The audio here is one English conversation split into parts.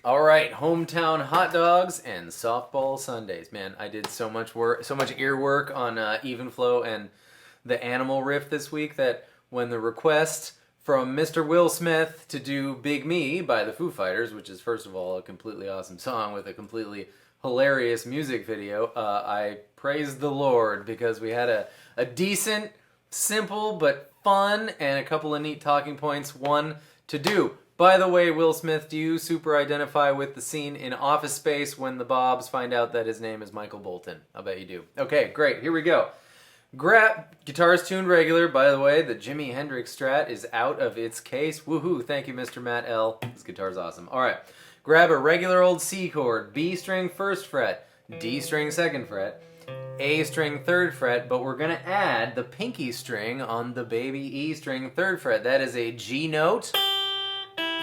All right, hometown hot dogs and softball Sundays. Man, I did so much work, so much ear work on Even Flow and the Animal riff this week that when the request from Mr. Will Smith to do Big Me by the Foo Fighters, which is first of all a completely awesome song with a completely hilarious music video, I praised the Lord because we had a decent, simple, but fun and a couple of neat talking points, one to do. By the way, Will Smith, do you super identify with the scene in Office Space when the Bobs find out that his name is Michael Bolton? I'll bet you do. Okay, great. Here we go. Guitar's tuned regular. By the way, the Jimi Hendrix Strat is out of its case. Woohoo. Thank you, Mr. Matt L. This guitar's awesome. All right. Grab a regular old C chord, B string first fret, D string second fret, A string third fret, but we're going to add the pinky string on the baby E string third fret. That is a G note.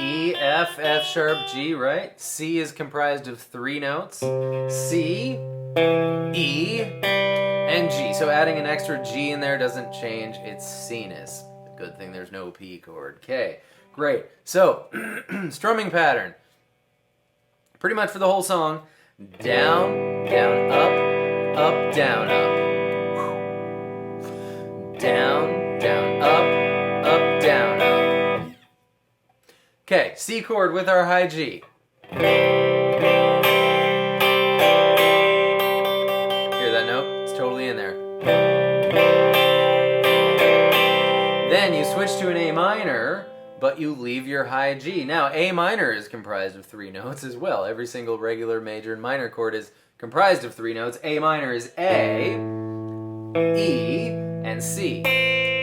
E, F, F sharp, G, right? C is comprised of three notes. C, E, and G. So adding an extra G in there doesn't change its C-ness. Good thing there's no P chord. Okay, great. So, strumming pattern. Pretty much for the whole song. Down, down, up, down, up. Down, down, up, down, up. Okay, C chord with our high G. Hear that note? It's totally in there. Then you switch to an A minor, but you leave your high G. Now, A minor is comprised of three notes as well. Every single regular major and minor chord is comprised of three notes. A minor is A, E, and C.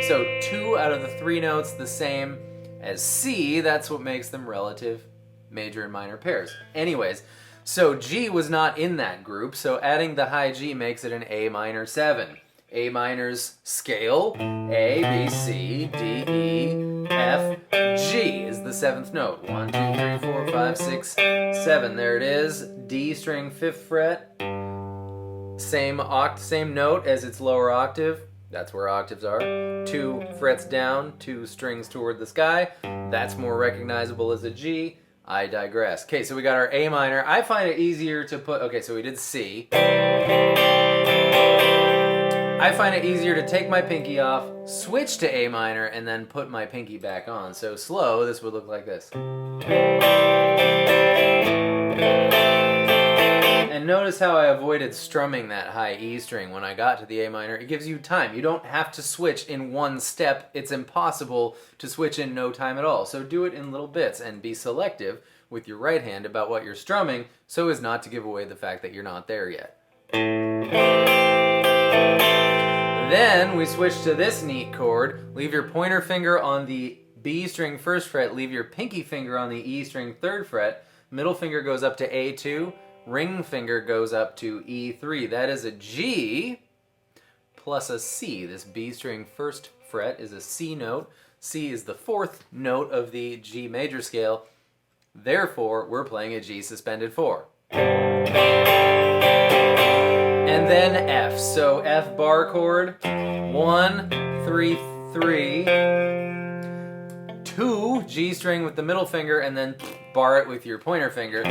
So 2 out of the 3 notes the same as C. That's what makes them relative major and minor pairs. Anyways, so G was not in that group, so adding the high G makes it an A minor 7. A minor's scale, A, B, C, D, E, F, G is the 7th note. 1, 2, 3, 4, 5, 6, 7. There it is. D string 5th fret. Same note as its lower octave. That's where octaves are. 2 frets down, 2 strings toward the sky. That's more recognizable as a G. I digress. Okay, so we got our A minor. I find it easier to put... Okay, so we did C. I find it easier to take my pinky off, switch to A minor, and then put my pinky back on. So slow, this would look like this. And notice how I avoided strumming that high E string when I got to the A minor. It gives you time. You don't have to switch in one step. It's impossible to switch in no time at all. So do it in little bits and be selective with your right hand about what you're strumming so as not to give away the fact that you're not there yet. Then we switch to this neat chord. Leave your pointer finger on the B string first fret. Leave your pinky finger on the E string third fret. Middle finger goes up to A2. Ring finger goes up to E3. That is a G plus a C. This B string first fret is a C note. C is the 4th note of the G major scale. Therefore, we're playing a G suspended 4. And then F. So F bar chord. 1, 3, 3. 2 G string with the middle finger, and then bar it with your pointer finger.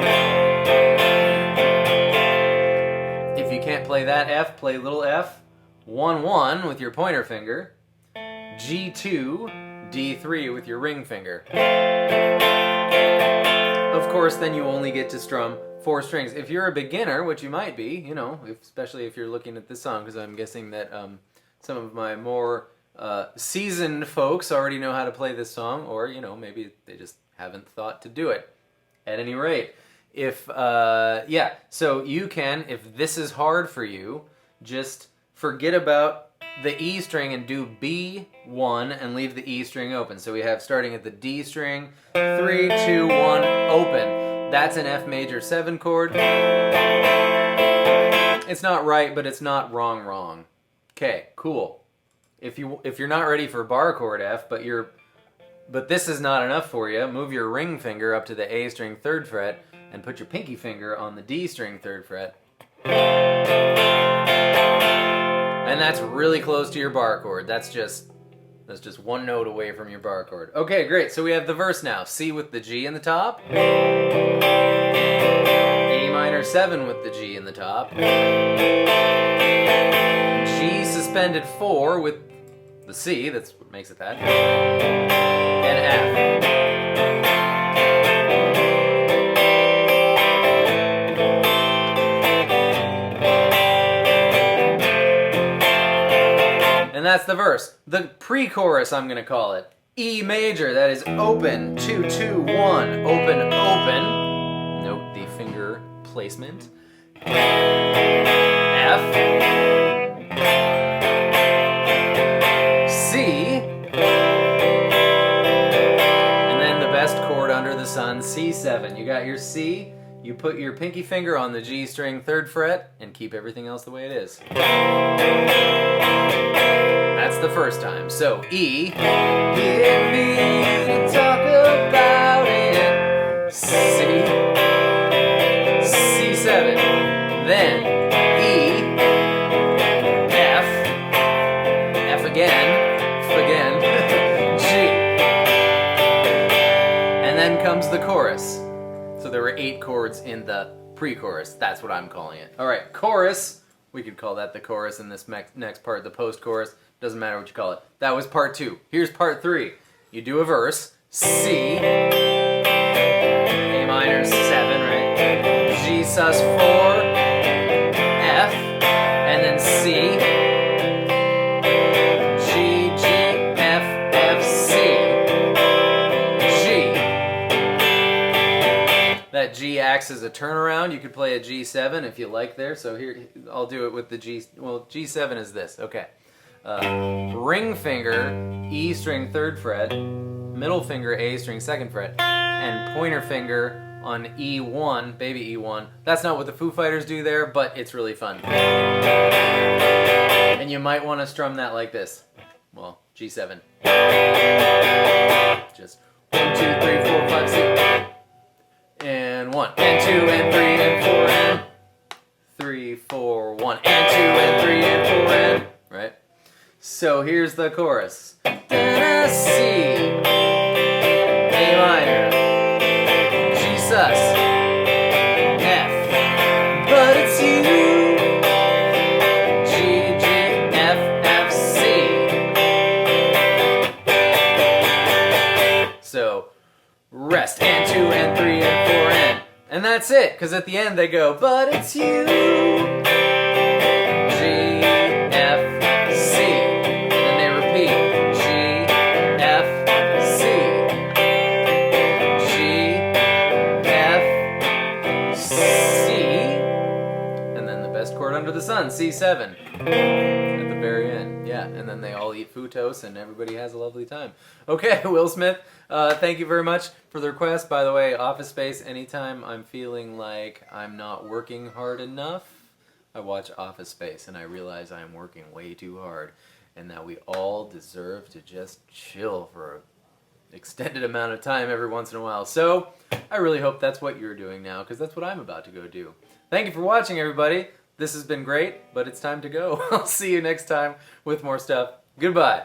If you can't play that F, play little f. 1, 1 with your pointer finger. G2, D3 with your ring finger. Of course, then you only get to strum 4 strings. If you're a beginner, which you might be, you know, especially if you're looking at this song, because I'm guessing that some of my more seasoned folks already know how to play this song, or, you know, maybe they just haven't thought to do it. At any rate, so you can, if this is hard for you, just forget about the E string and do B1 and leave the E string open. So we have starting at the D string, 3, 2, 1, open. That's an F major 7 chord. It's not right, but it's not wrong. Okay, cool. If you're not ready for bar chord F, but this is not enough for you, move your ring finger up to the A string 3rd fret and put your pinky finger on the D string 3rd fret. And that's really close to your bar chord. That's just one note away from your bar chord. Okay, great. So we have the verse now. C with the G in the top. 7 with the G in the top. G suspended 4 with the C, that's what makes it that. And F. And that's the verse. The pre-chorus, I'm going to call it. E major, that is open, 2, 2, 1, open, open. Note the finger placement. F. C. And then the best chord under the sun, C7. You got your C, you put your pinky finger on the G string 3rd fret, and keep everything else the way it is. That's the first time. So E, give me to talk about it. C, C7. Then E, F, F again, G. And then comes the chorus. So there were 8 chords in the pre-chorus. That's what I'm calling it. All right, chorus. We could call that the chorus, and this next part, the post-chorus. Doesn't matter what you call it. That was part 2. Here's part 3. You do a verse. C. A minor 7, right? G sus 4. F. And then C. G, G, F, F, C. G. That G acts as a turnaround. You could play a G7 if you like there. So here, I'll do it with the G. Well, G7 is this. Okay. Ring finger, E string 3rd fret, middle finger, A string 2nd fret, and pointer finger on E1, baby E1. That's not what the Foo Fighters do there, but it's really fun. And you might want to strum that like this. Well, G7. Just 1, 2, 3, 4, 5, 6. And 1, and 2, and 3, and 4, and 3, 4, 1, and 2, and 3, and 4, and, right? So here's the chorus. C, A minor, G sus, F, but it's you, G, G, F, F, C. So rest, and 2, and 3, and 4, and that's it, because at the end they go, but it's you, G, F, C. Under the sun, C7 at the very end. Yeah, and then they all eat futos and everybody has a lovely time. Okay, Will Smith, thank you very much for the request. By the way, Office Space, anytime I'm feeling like I'm not working hard enough, I watch Office Space and I realize I'm working way too hard and that we all deserve to just chill for an extended amount of time every once in a while. So I really hope that's what you're doing now, because that's what I'm about to go do. Thank you for watching, everybody. This has been great, but it's time to go. I'll see you next time with more stuff. Goodbye.